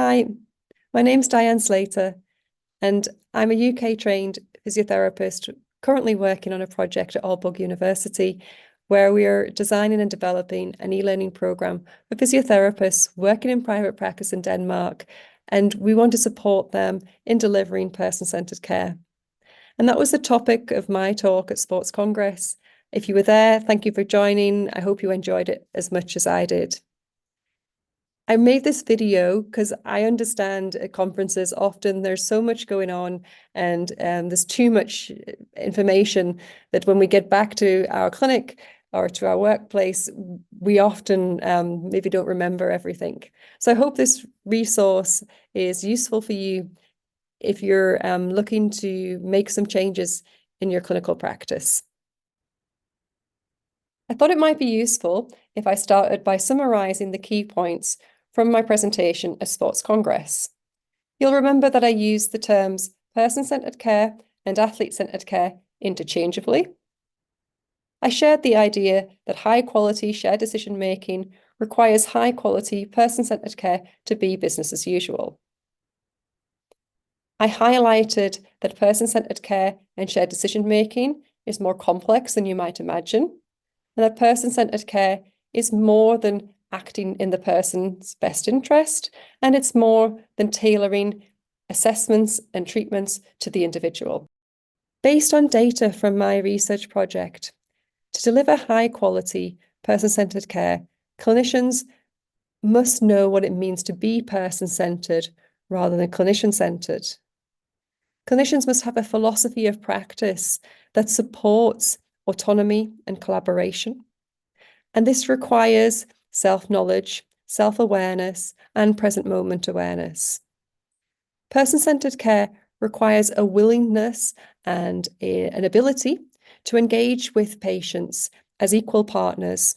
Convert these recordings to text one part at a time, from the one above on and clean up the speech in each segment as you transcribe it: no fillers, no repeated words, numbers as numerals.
Hi, my name's Diane Slater, and I'm a UK-trained physiotherapist currently working on a project at Aalborg University where we are designing and developing an e-learning program for physiotherapists working in private practice in Denmark, and we want to support them in delivering person-centered care. And that was the topic of my talk at Sports Kongres. If you were there, thank you for joining. I hope you enjoyed it as much as I did. I made this video because I understand at conferences often there's so much going on and there's too much information that when we get back to our clinic or to our workplace, we often maybe don't remember everything. So I hope this resource is useful for you if you're looking to make some changes in your clinical practice. I thought it might be useful if I started by summarising the key points from my presentation at Sports Kongres. You'll remember that I used the terms person-centered care and athlete-centered care interchangeably. I shared the idea that high-quality shared decision-making requires high-quality person-centered care to be business as usual. I highlighted that person-centered care and shared decision-making is more complex than you might imagine, and that person-centered care is more than acting in the person's best interest, and it's more than tailoring assessments and treatments to the individual. Based on data from my research project, to deliver high-quality, person-centered care, clinicians must know what it means to be person-centered rather than clinician-centered. Clinicians must have a philosophy of practice that supports autonomy and collaboration, and this requires self-knowledge, self-awareness, and present moment awareness. Person-centered care requires a willingness and an ability to engage with patients as equal partners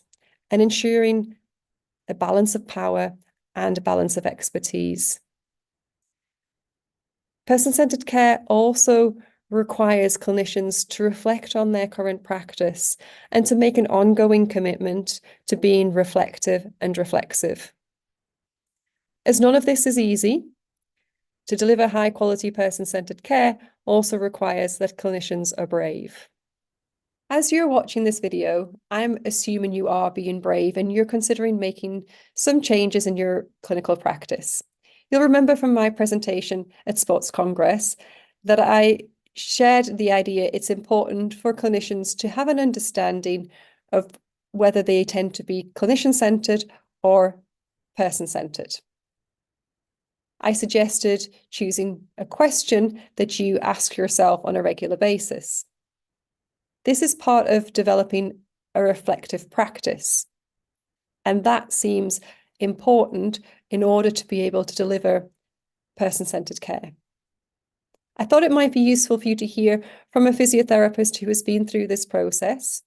and ensuring a balance of power and a balance of expertise. Person-centered care also requires clinicians to reflect on their current practice and to make an ongoing commitment to being reflective and reflexive. As none of this is easy, to deliver high-quality person-centered care also requires that clinicians are brave. As you're watching this video, I'm assuming you are being brave and you're considering making some changes in your clinical practice. You'll remember from my presentation at Sports Kongres that I shared the idea it's important for clinicians to have an understanding of whether they tend to be clinician-centered or person-centered. I suggested choosing a question that you ask yourself on a regular basis. This is part of developing a reflective practice, and that seems important in order to be able to deliver person-centered care. I thought it might be useful for you to hear from a physiotherapist who has been through this process.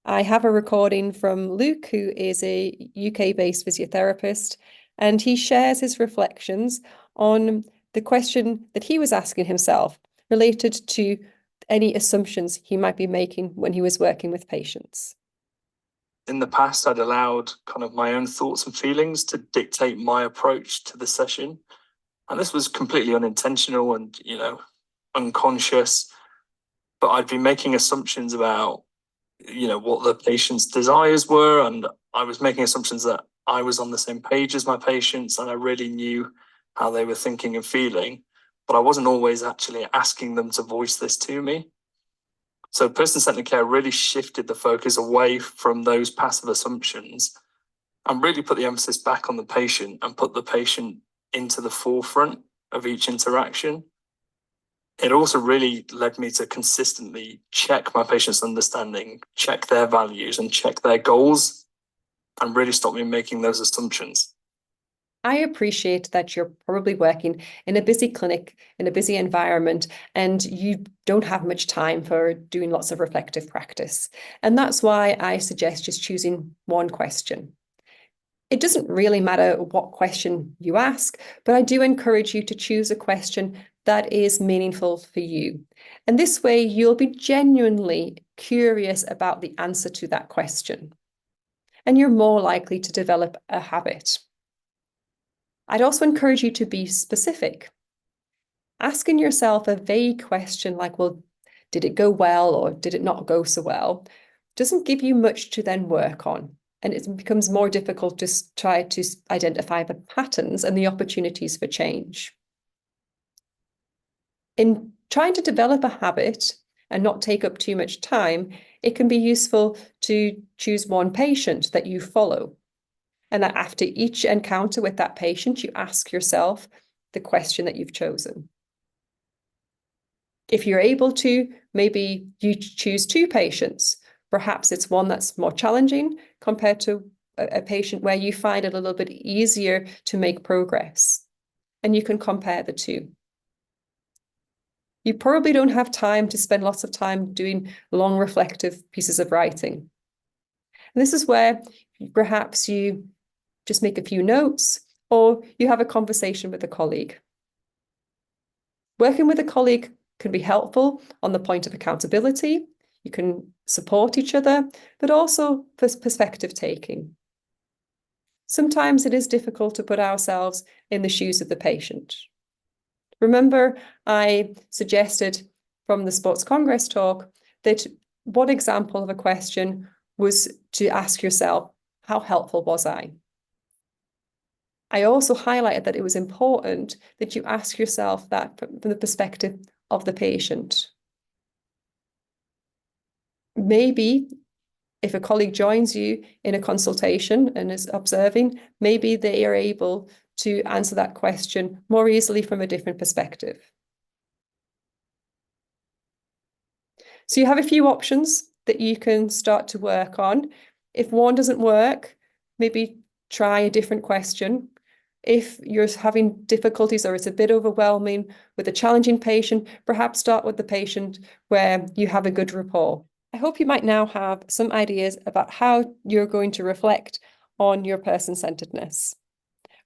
I have a recording from Luke, who is a UK-based physiotherapist, and he shares his reflections on the question that he was asking himself related to any assumptions he might be making when he was working with patients. In the past, I'd allowed kind of my own thoughts and feelings to dictate my approach to the session. And this was completely unintentional and, unconscious. But I'd be making assumptions about, what the patient's desires were. And I was making assumptions that I was on the same page as my patients and I really knew how they were thinking and feeling. But I wasn't always actually asking them to voice this to me. So person-centered care really shifted the focus away from those passive assumptions and really put the emphasis back on the patient and put the patient into the forefront of each interaction. It also really led me to consistently check my patient's understanding, check their values and check their goals, and really stop me making those assumptions. I appreciate that you're probably working in a busy clinic, in a busy environment, and you don't have much time for doing lots of reflective practice. And that's why I suggest just choosing one question. It doesn't really matter what question you ask, but I do encourage you to choose a question that is meaningful for you. And this way, you'll be genuinely curious about the answer to that question. And you're more likely to develop a habit. I'd also encourage you to be specific. Asking yourself a vague question like, well, did it go well or did it not go so well, doesn't give you much to then work on. And it becomes more difficult to try to identify the patterns and the opportunities for change. In trying to develop a habit and not take up too much time, it can be useful to choose one patient that you follow. And that after each encounter with that patient, you ask yourself the question that you've chosen. If you're able to, maybe you choose two patients. Perhaps it's one that's more challenging compared to a patient where you find it a little bit easier to make progress. And you can compare the two. You probably don't have time to spend lots of time doing long reflective pieces of writing. And this is where perhaps you just make a few notes or you have a conversation with a colleague. Working with a colleague can be helpful on the point of accountability. You can support each other, but also for perspective taking. Sometimes it is difficult to put ourselves in the shoes of the patient. Remember, I suggested from the Sports Kongres talk that one example of a question was to ask yourself, how helpful was I? I also highlighted that it was important that you ask yourself that from the perspective of the patient. Maybe if a colleague joins you in a consultation and is observing, maybe they are able to answer that question more easily from a different perspective. So you have a few options that you can start to work on. If one doesn't work, maybe try a different question. If you're having difficulties or it's a bit overwhelming with a challenging patient, perhaps start with the patient where you have a good rapport. I hope you might now have some ideas about how you're going to reflect on your person-centeredness.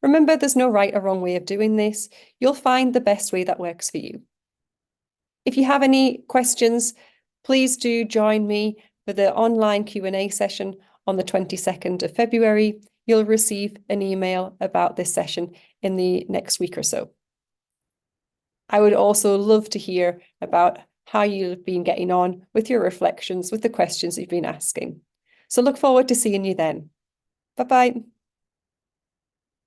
Remember, there's no right or wrong way of doing this. You'll find the best way that works for you. If you have any questions, please do join me for the online Q&A session on the 22nd of February. You'll receive an email about this session in the next week or so. I would also love to hear about how you've been getting on with your reflections, with the questions you've been asking. So look forward to seeing you then. Bye-bye.